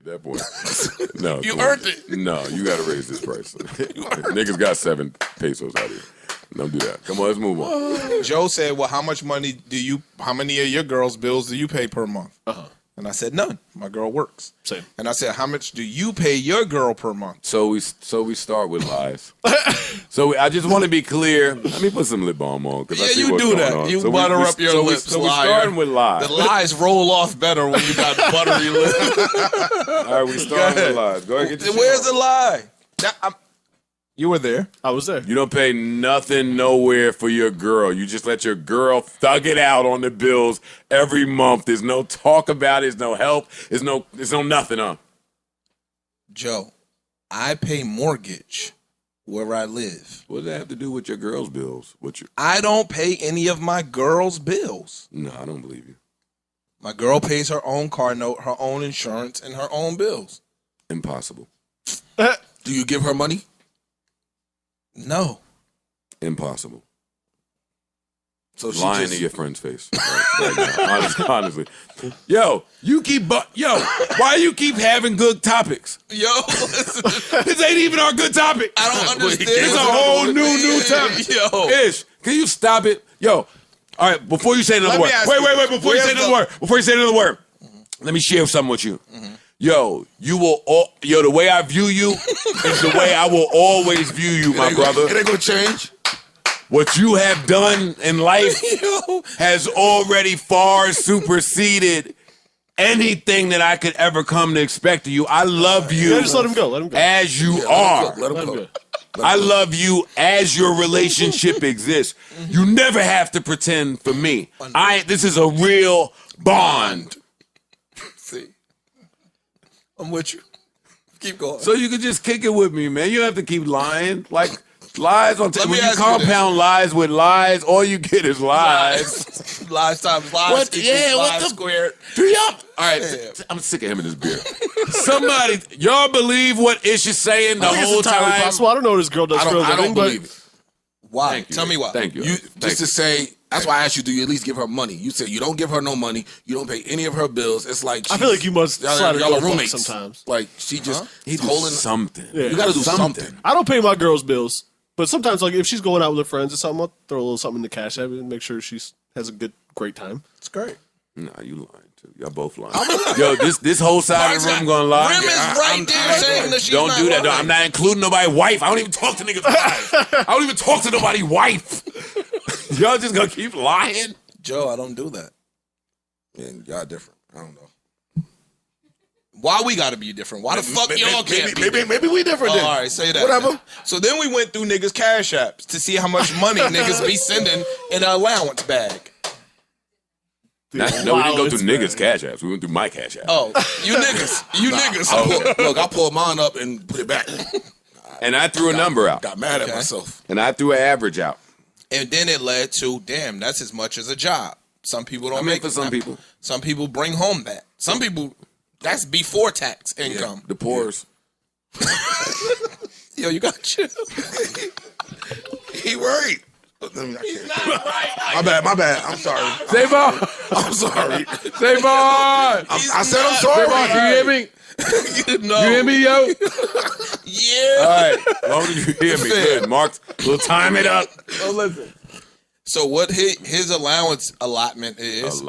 That boy. No. You earned it. No, you got to raise this price. Niggas got 7 pesos out here. Don't do that. Come on, let's move on. Joe said, well, how many of your girls' bills do you pay per month? And I said, none. My girl works. Same. And I said, how much do you pay your girl per month? So we start with lies. I just want to be clear. Let me put some lip balm on. Yeah, you do that. You butter up your lips. So we're starting with lies. The lies roll off better when you got buttery lips. All right, we starting with lies. Go ahead, get your Where's the lie? You were there. I was there. You don't pay nothing nowhere for your girl. You just let your girl thug it out on the bills every month. There's no talk about it. There's no help. There's no nothing, huh? Joe, I pay mortgage where I live. What does that have to do with your girl's bills? I don't pay any of my girl's bills. No, I don't believe you. My girl pays her own car note, her own insurance, and her own bills. Impossible. Do you give her money? No. Impossible. So she lying to your friend's face right now. Honestly. Yo, why you keep having good topics? Yo, listen. This ain't even our good topic. I don't understand. It's a whole new topic. Yo. Ish, can you stop it? Yo, all right, before you say another word. Wait, before you say another word. Let me share something with you. Yo, the way I view you is the way I will always view you, my brother. It ain't gonna change. What you have done in life has already far superseded anything that I could ever come to expect of you. I love you. Yeah, just let him go. As you are. Let him go. I love you as your relationship exists. You never have to pretend for me. This is a real bond. See, I'm with you. Keep going. So you could just kick it with me, man. You don't have to keep lying. Like, lies on when you compound lies with lies, all you get is lies. Lies times lies. What? Yeah, lies what the squared. Do y'all? All right, I'm sick of him and this beer. Somebody, y'all believe what Ish is saying the whole time? Possible. I don't know what this girl does for a living. I don't believe it. Why? Tell me why. Thank you. To say. That's why I asked you, do you at least give her money? You said you don't give her no money. You don't pay any of her bills. It's like I feel like you must slide y'all are her roommates sometimes. Like she just He's holding something. Yeah. You got to do something. I don't pay my girl's bills, but sometimes like if she's going out with her friends or something, I'll throw a little something in the Cashapp and make sure she has a great time. It's great. Nah, you lying too. Y'all both lying. Yo, this whole side of the room gonna lie. Rim is right there saying that she's don't not do that. lying. I'm not including nobody's wife. I don't even talk to niggas' wives. I don't even talk to nobody's wife. Y'all just gonna keep lying? Joe, I don't do that. Man, y'all different. I don't know. Why we gotta be different? Why the fuck y'all can't be? Maybe we different then. All right, say that. Whatever. Then. So then we went through niggas' cash apps to see how much money niggas be sending in an allowance bag. No, we didn't go through niggas' cash apps. We went through my cash app. Oh, you niggas. Look, I pulled mine up and put it back. And I threw a number out. Got mad at myself. And I threw an average out. And then it led to, damn, that's as much as a job. Some people don't make for some people. Some people bring home that. Some people, that's before tax income. Yeah, the poor's. Yo, you got chill. He right. He's not right. My bad. I'm sorry. Savon! I'm sorry. Savon! I said I'm sorry. Savon, can you hear me? No. You hear me, yo? Yeah. All right. As long as you hear me. Good. Mark, we'll time it up. Oh, listen. So what his allowance allotment is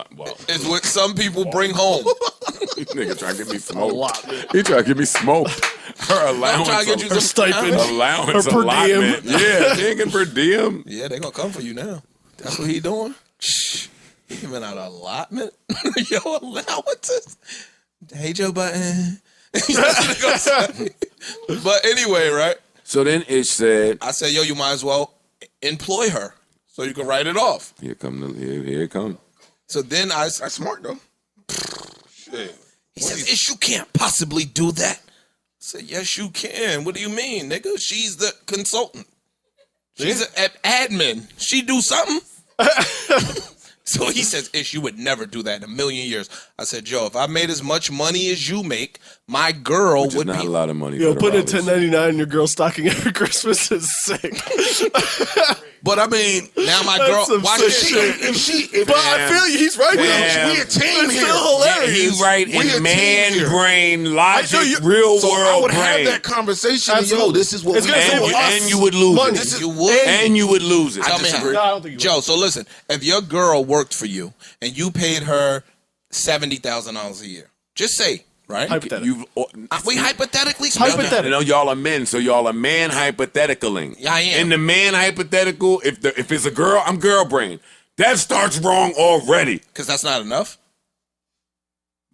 what some people bring home. Nigga trying to get me smoked. He trying to get me smoked. Her allowance. Trying to get you some stipend. Allowance Her per allotment. diem. Yeah, taking per diem. Yeah, they gonna come for you now. That's what he doing. Shh. He giving out allotment. Yo, allowances. Hey, Joe Button. But anyway, right? So then Ish said, I said, yo, you might as well employ her so you can write it off. Here it come. So then That's smart though. Shit. He said, Ish, you can't possibly do that. I said, yes, you can. What do you mean, nigga? She's the consultant. She's an admin. She do something. So he says, Ish, you would never do that in a million years. I said, Joe, if I made as much money as you make, my girl would not be a lot of money. Yo, for putting a the $10.99 in your girl's stocking every Christmas is sick. But I mean, now my girl, some watch sick this shit. shit. But I feel you. He's right. we a team It's here. still hilarious. He's right We a in team man here. brain logic, I know you- real So I world would brain. have that conversation. Yo, Absolutely. this is what It's we gonna do. say and, you, us and you would lose money. it. You would? And you would lose it. Tell me how. disagree. No, I don't think you Joe, so listen, if your girl worked for you and you paid her $70,000 a year, just say, right? Hypothetical. You've, We hypothetically speaking. Hypothetical. I know y'all are men, so y'all are man hypotheticaling. Yeah, I am. In the man hypothetical, if it's a girl, I'm girl brain. That starts wrong already. Because that's not enough.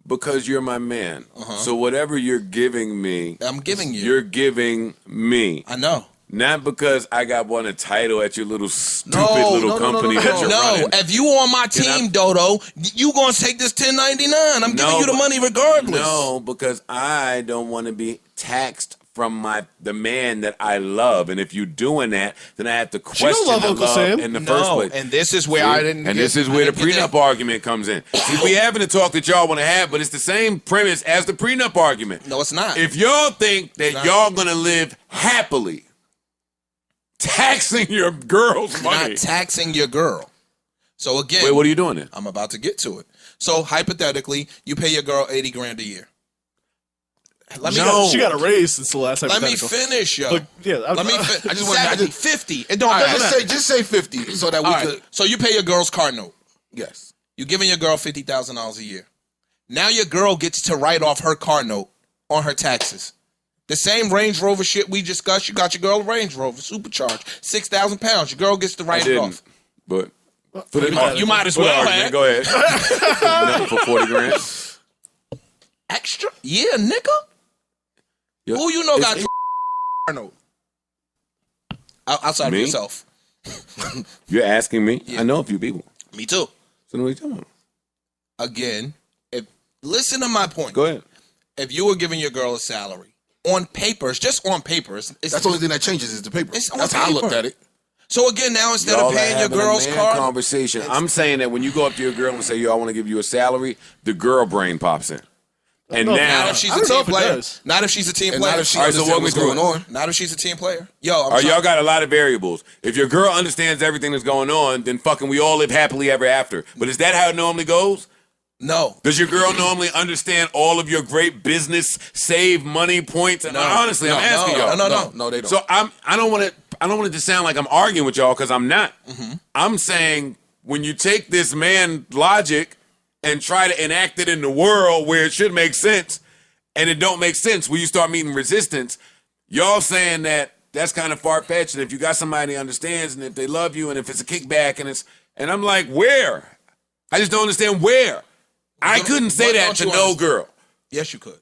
Because you're my man. So whatever you're giving me, I'm giving you. you're giving me. I know. Not because I got won a title at your little stupid No, little no, no, company no, no, that you're No, running. if you on my team, Dodo, you gonna take this $10.99. I'm giving you the money regardless. No, because I don't want to be taxed from the man that I love, and if you're doing that, then I have to question love the Uncle love Sam. in the first place. And this is where I didn't. And this is where the prenup argument comes in. See, we having a talk that y'all want to have, but it's the same premise as the prenup argument. No, it's not. If y'all think that not. y'all gonna live happily, taxing your girl's You're money. not taxing your girl. So again, Wait, what are you doing then? I'm about to get to it. So hypothetically, you pay your girl $80,000 a year. Let me No. She got a raise since the last let me hypothetical. finish, yo. Look, yeah, Let me. I just want- I 70, just- 50. It don't All right, matter. just say 50 so that we All right. could. So you pay your girl's car note. Yes. You're giving your girl $50,000 a year. Now your girl gets to write off her car note on her taxes. The same Range Rover shit we discussed. You got your girl a Range Rover, supercharged, 6,000 pounds. Your girl gets to I write it didn't, off. but for the You might as for the well argument, have. go ahead. Nothing for 40 grand. Extra? Yeah, nigga. Yeah. Who you know It's- got car note? Outside Me? of yourself. You're asking me? I know a few people. Me too. So what are you talking about? Again, listen to my point. Go ahead. If you were giving your girl a salary on paper, it's just on paper. It's That's the only thing that changes is the paper. It's on That's how I looked paper. at it. So again, now instead Y'all of paying are your having a girl's man car, conversation. I'm saying that when you go up to your girl and say, "Yo, I want to give you a salary," the girl brain pops in, and know. now not if she's I a don't know team if it player. does. Not if she's a team And player. not if she All right, so understands walk me what's through going it. on. Not if she's a team player. Yo, I'm or sorry. y'all got a lot of variables. If your girl understands everything that's going on, then fucking we all live happily ever after. But is that how it normally goes? No. Does your girl normally understand all of your great business, save money points? And honestly, I'm asking y'all. No, they don't. So I don't want it to sound like I'm arguing with y'all because I'm not. I'm saying when you take this man logic and try to enact it in the world where it should make sense, and it don't make sense, where you start meeting resistance, y'all saying that that's kind of far fetched. And if you got somebody that understands, and if they love you, and if it's a kickback, and I'm like, where? I just don't understand where. I couldn't say what that don't to you no understand? girl. Yes, you could.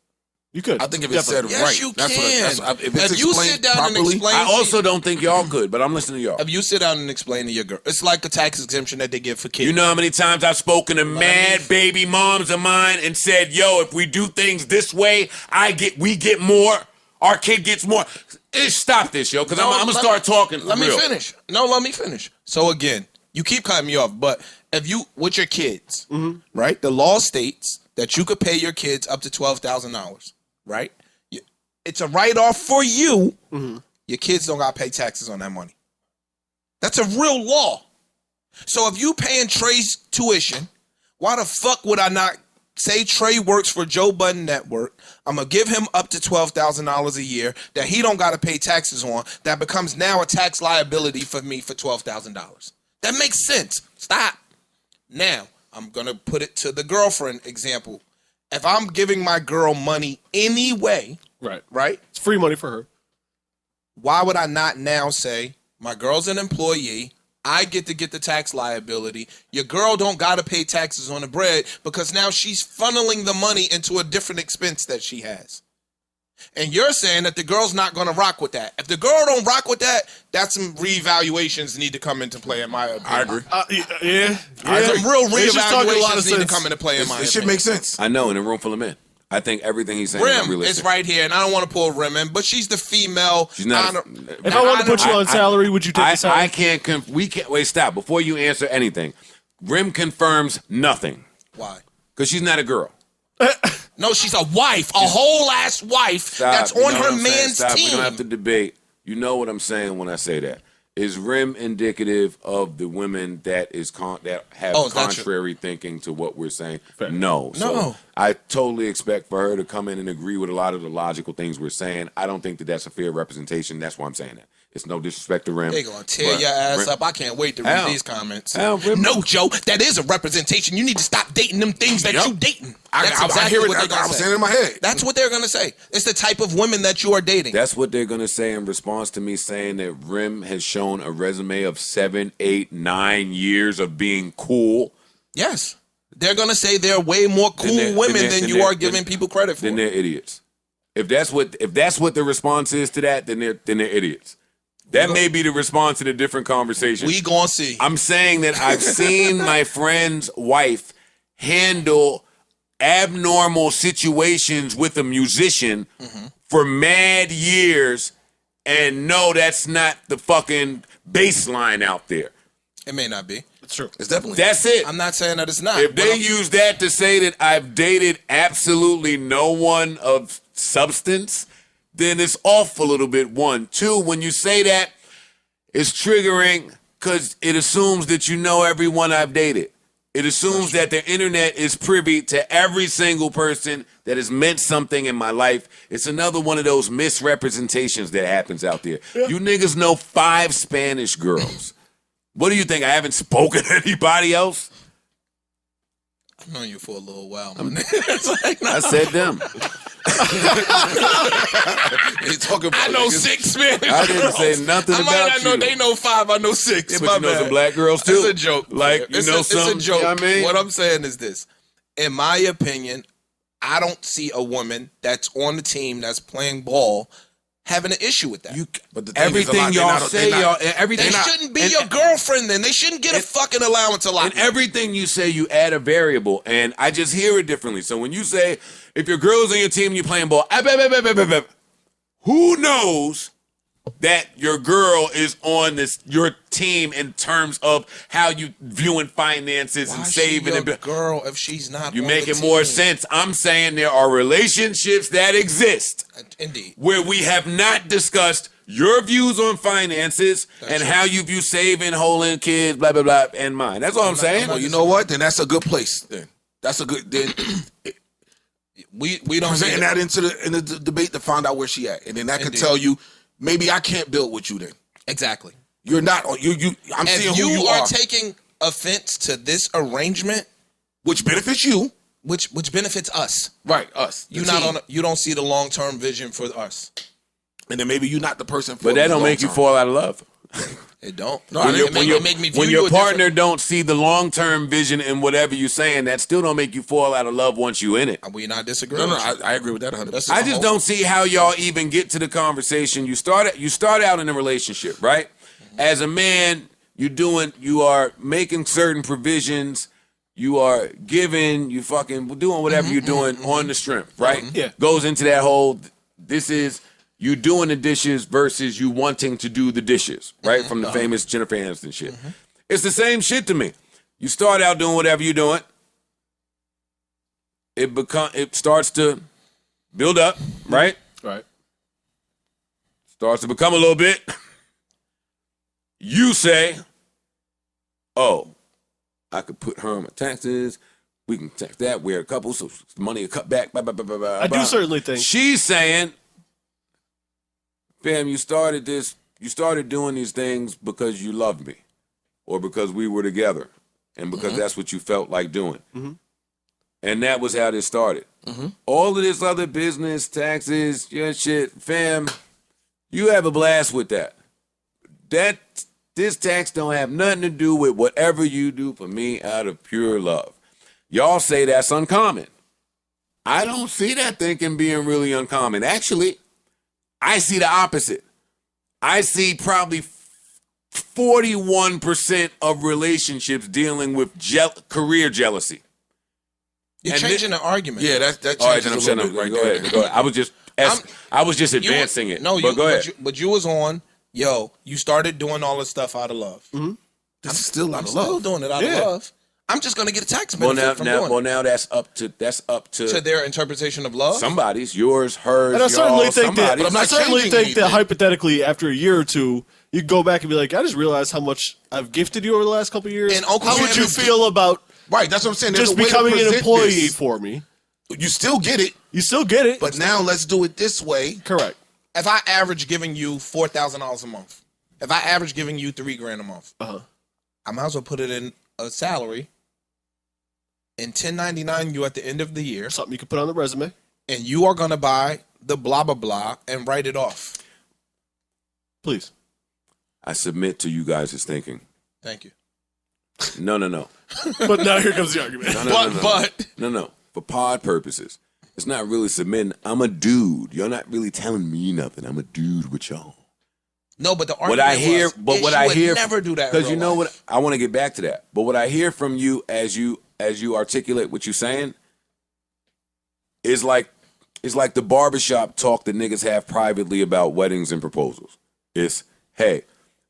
You could. I think if it's said Definitely. Yes, right, you that's can. what. If it's If you explained sit down and properly, explain- I also don't think y'all could, but I'm listening to y'all. If you sit down and explain to your girl, it's like a tax exemption that they give for kids. You know how many times I've spoken to mad baby moms of mine and said, "Yo, if we do things this way, we get more. Our kid gets more." Stop this, yo, because I'm gonna start talking. Let me real. finish. No, let me finish. So again, you keep cutting me off, but if you with your kids, right? The law states that you could pay your kids up to $12,000, right? It's a write-off for you. Your kids don't got to pay taxes on that money. That's a real law. So if you paying Trey's tuition, why the fuck would I not say Trey works for Joe Budden Network? I'm going to give him up to $12,000 a year that he don't got to pay taxes on. That becomes now a tax liability for me for $12,000. That makes sense. Stop. Now, I'm going to put it to the girlfriend example. If I'm giving my girl money anyway, right? It's free money for her. Why would I not now say my girl's an employee? I get to get the tax liability. Your girl don't got to pay taxes on the bread because now she's funneling the money into a different expense that she has. And you're saying that the girl's not going to rock with that. If the girl don't rock with that, that's some reevaluations need to come into play in my opinion. I agree. Yeah. Some real It's just talking a lot of reevaluations need to sense. come into play in my It should opinion. make sense. I know, in a room full of men. I think everything he's saying is Rim unrealistic. is right here, and I don't want to pull Rim in, but she's the female. She's not. If I wanted to put you on salary, would you take the salary? I can't. We can't. Wait, stop. Before you answer anything, Rim confirms nothing. Why? Because she's not a girl. No, she's a wife, a whole ass wife that's on her man's team. We don't have to debate. You know what I'm saying when I say that. Is Rim indicative of the women that have contrary thinking to what we're saying? Fair. No. No. So I totally expect for her to come in and agree with a lot of the logical things we're saying. I don't think that that's a fair representation. That's why I'm saying that. It's no disrespect to Rim. They gonna tear your ass up. I can't wait to read these comments. Rim, no, Joe, that is a representation. You need to stop dating them things that you dating. That's I hear it. I was saying it in my head. That's what they're gonna say. It's the type of women that you are dating. That's what they're gonna say in response to me saying that Rim has shown a resume of 7, 8, 9 years of being cool. Yes, they're gonna say they're way more cool women than you are giving people credit for. Then they're idiots. If that's what the response is to that, then they're idiots. That may be the response to a different conversation. We gonna see. I'm saying that I've seen my friend's wife handle abnormal situations with a musician for mad years, and no, that's not the fucking baseline out there. It may not be. It's true. It's definitely. That's it. I'm not saying that it's not. If they use that to say that I've dated absolutely no one of substance, then it's off a little bit. 1, 2, when you say that, it's triggering because it assumes that you know everyone I've dated. It assumes that the internet is privy to every single person that has meant something in my life. It's another one of those misrepresentations that happens out there. Yeah. You niggas know 5 Spanish girls. What do you think? I haven't spoken to anybody else? I've known you for a little while, man. I said them. I know 6 Spanish I didn't say nothing about you. I might not know. They know 5. I know 6. Yeah, but you know some black girls too. It's a joke. Like you know something. It's a joke. You know what I mean? What I'm saying is this. In my opinion, I don't see a woman that's on the team that's playing ball having an issue with that. But everything y'all say, everything they shouldn't be your girlfriend. Then they shouldn't get a fucking allowance a lot. And everything you say, you add a variable, and I just hear it differently. So when you say if your girl's on your team and you're playing ball, who knows that your girl is on your team in terms of how you viewing finances and saving and girl if she's not you on make the it team. more sense. I'm saying there are relationships that exist indeed where we have not discussed your views on finances and how you view saving, holding kids, blah blah blah, and mine. That's all I'm saying. Well, you know what? Then that's a good place. Then that's a good. Then we don't presenting that into the debate to find out where she at, and then that could tell you. Maybe I can't build with you then. Exactly. You're not. I'm seeing who you are. If you are taking offense to this arrangement, which benefits you, which benefits us, right? Us. You don't see the long-term vision for us, and then maybe you're not the person. But that don't make you fall out of love. It don't. No, when your partner don't see the long-term vision in whatever you're saying, that still don't make you fall out of love once you in it. We not disagreeing. No, I agree with that 100%. I just don't see how y'all even get to the conversation. You start out in a relationship, right? Mm-hmm. As a man, you are making certain provisions. You are giving. You fucking doing whatever you're doing on the strength, right? Yeah. Goes into that whole. This is. You doing the dishes versus you wanting to do the dishes, right? From the famous Jennifer Aniston shit. It's the same shit to me. You start out doing whatever you're doing. It starts to build up, right? Right. Starts to become a little bit. You say, oh, I could put her on my taxes. We can tax that. We're a couple, so the money will cut back. Blah, blah, blah, blah, blah, I do certainly think. She's saying, fam, you started doing these things because you loved me or because we were together and because that's what you felt like doing. Mm-hmm. And that was how this started. Mm-hmm. All of this other business, taxes, your shit, fam, you have a blast with that. This tax don't have nothing to do with whatever you do for me out of pure love. Y'all say that's uncommon. I don't see that thinking being really uncommon. Actually, I see the opposite. I see probably 41% of relationships dealing with career jealousy. You're changing the argument. Yeah, that changes all right, then I'm shutting up. Right go ahead. I was just advancing it. No, go ahead. But you was on. Yo, you started doing all this stuff out of love. Mm-hmm. This is still out of love. Still doing it out of love. I'm just going to get a tax benefit from doing it. Now that's up to To their interpretation of love? somebody's, yours, hers, And I certainly think that. somebody's. I certainly think that hypothetically, after a year or two, you go back and be like, I just realized how much I've gifted you over the last couple of years. And Uncle how Sam would you is- feel about Right, that's what I'm saying. There's just a way to becoming an present employee this. for me? You still get it, You still get it, but now let's do it this way. correct. If I average giving you $4,000 a month, if I average giving you $3,000 a month, I might as well put it in a salary. In 1099 you at the end of the year, Something you can put on the resume. and you are going to buy the blah, blah, blah and write it off. Please. I submit to you guys' thinking. Thank you. No. But now here comes the argument. No. For pod purposes, it's not really submitting. I'm a dude. You're not really telling me nothing. I'm a dude with y'all. No, but the argument What I hear, was, but bitch, what you I would hear, never do that. because you know what, I want to get back to that. But what I hear from you as you articulate what you're saying is like the barbershop talk that niggas have privately about weddings and proposals. It's, hey,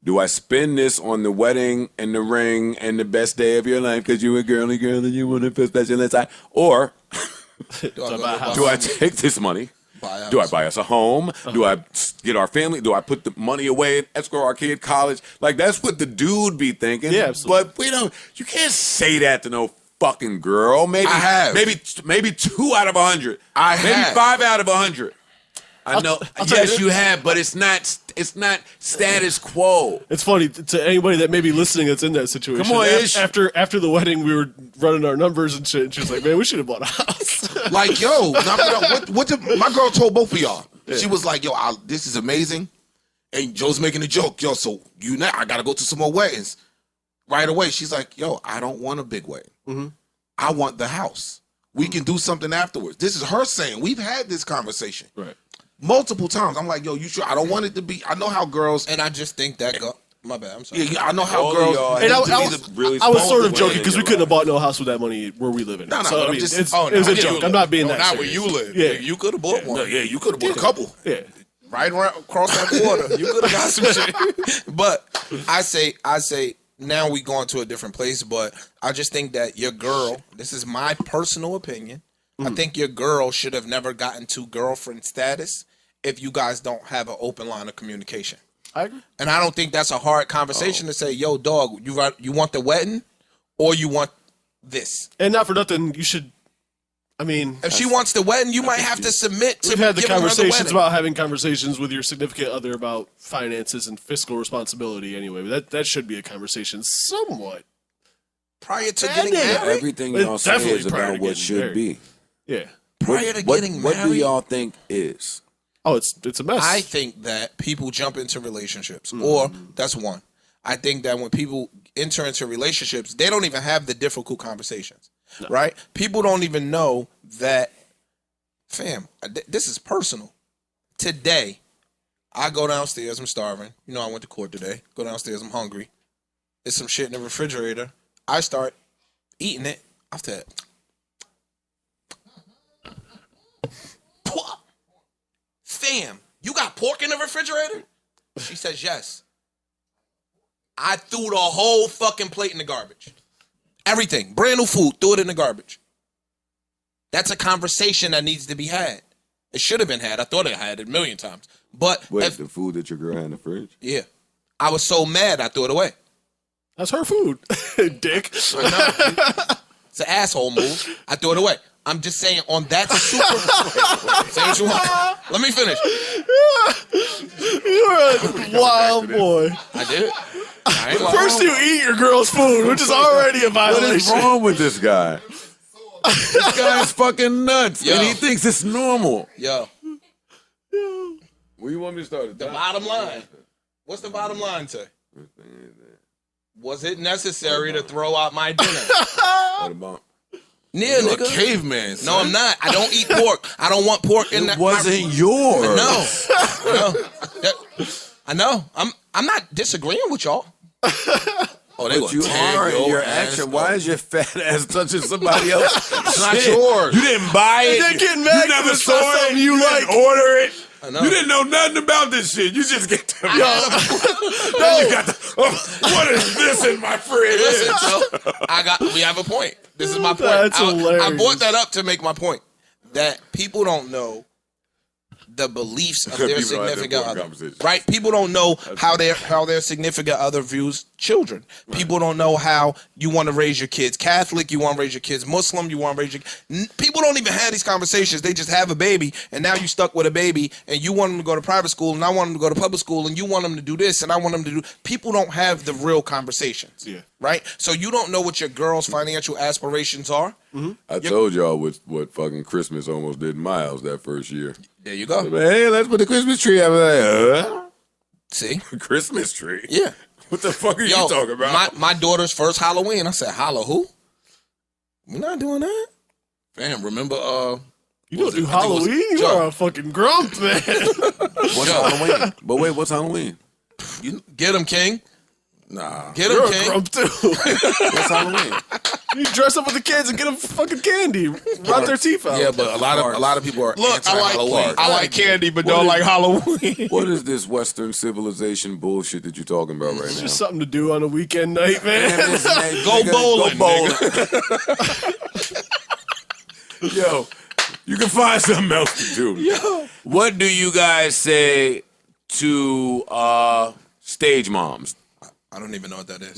do I spend this on the wedding and the ring and the best day of your life because you a girly girl and you want to feel special inside? Or do I take this money? Do I buy us a home? Do I get our family? Do I put the money away and escrow our kid college? Like, that's what the dude be thinking. Yeah, absolutely. But you can't say that to no fucking girl. Maybe I have. Maybe 2 out of 100. Maybe have. 5 out of 100. I know. I'll tell Yes, you- you have, but it's not status quo. It's funny to anybody that may be listening that's in that situation. Come on, Ish. After the wedding, we were running our numbers and shit. And she was like, "Man, we should have bought a house." Like, yo, my girl told both of y'all. She was like, yo, this is amazing. And Joe's making a joke. Yo, so I got to go to some more weddings. Right away, she's like, yo, I don't want a big wedding. Mm-hmm. I want the house. We can do something afterwards. This is her saying. We've had this conversation. Right. Multiple times. I'm like, yo, you sure? I don't want it to be. I know how girls. And I just think that my bad. I'm sorry. Yeah, I know how All of girls. y'all And really I was small sort of wedding joking in because we your couldn't have life. bought no house with that money where we live in. No, so but I I'm mean, just- it Oh, was no, a I joke. get I'm not being that not serious. where you live. Yeah. You could have bought one. Yeah, you could have bought a couple. Yeah. Right around across that water. You could have got some shit. But I say now we going to a different place, but I just think that your girl, this is my personal opinion, I think your girl should have never gotten to girlfriend status if you guys don't have an open line of communication. I agree. And I don't think that's a hard conversation to say, yo, dog, you want the wedding or you want this? And not for nothing, you should. I mean, If she wants the wedding, you might have to submit to we've had the giving her conversations wedding. about having conversations with your significant other about finances and fiscal responsibility. Anyway, that should be a conversation somewhat. Prior to getting married. Everything It's y'all say definitely is prior to about what getting should married. be. Yeah. Prior to getting What do married? y'all think is? Oh, it's a mess. I think that people jump into relationships, or that's one. I think that when people enter into relationships, they don't even have the difficult conversations, right? People don't even know that, fam, this is personal. Today, I go downstairs, I'm starving. You know, I went to court today. Go downstairs, I'm hungry. There's some shit in the refrigerator. I start eating it. After that, fam, you got pork in the refrigerator? She says yes. I threw the whole fucking plate in the garbage. Everything. Brand new food. Threw it in the garbage. That's a conversation that needs to be had. It should have been had. I thought I had it a million times. But Wait, the food that your girl had in the fridge? yeah. I was so mad I threw it away. That's her food, dick. I know. It's an asshole move. I threw it away. I'm just saying on that super. Say what you want. Let me finish. You're a wild boy. I did it. I ain't lying. First, you eat your girl's food, which is already a What is violation. wrong with this guy? This guy's fucking nuts, Yo. and he thinks it's normal. Yo, Where you want me to start? the bottom line. What's the bottom line say? Was it necessary to throw out my dinner? What about? Yeah, You're a nigga. caveman. No, I'm not. I don't eat pork. I don't want pork in that. It wasn't yours. No. I know. I'm not disagreeing with y'all. Oh, they But you gonna tear are in your your ass action. up. Why is your fat ass touching somebody else? It's not Shit. yours. You didn't buy it. They're getting mad You never 'cause it's saw not it. something You you didn't like. order it. I know. You didn't know nothing about this shit. You just get the. Then you got the. What is this in my fridge? Listen, Joe, we have a point. This is my point. That's I hilarious. brought that up to make my point that people don't know the beliefs of their People don't have significant important other. conversations. Right? People don't know how their significant other views children. People don't know how you want to raise your kids Catholic, you want to raise your kids Muslim, you want to raise your people don't even have these conversations. They just have a baby, and now you stuck with a baby, and you want them to go to private school, and I want them to go to public school, and you want them to do this, and I want them to do. People don't have the real conversations. Yeah. Right? So you don't know what your girl's financial aspirations are. I told y'all what fucking Christmas almost did in my house that first year. There you go. Hey, let's put the Christmas tree over there. See? Christmas tree? Yeah. What the fuck are you talking about? My daughter's first Halloween, I said, "Holla who? We're not doing that." Fam, remember You don't do Halloween? You are a fucking grump, man. What's Halloween? But wait, what's Halloween? Get him, King. nah. Get him, You're a King. grump, too. What's Halloween? You dress up with the kids and get them fucking candy. Rot their teeth out. Yeah, but a lot of people are anti-Halloween. I like candy, but don't like Halloween. What is this Western civilization bullshit that you're talking about right It's now? just something to do on a weekend night, man. Go bowling, Yo, you can find something else to do. Yo. What do you guys say to stage moms? I don't even know what that is.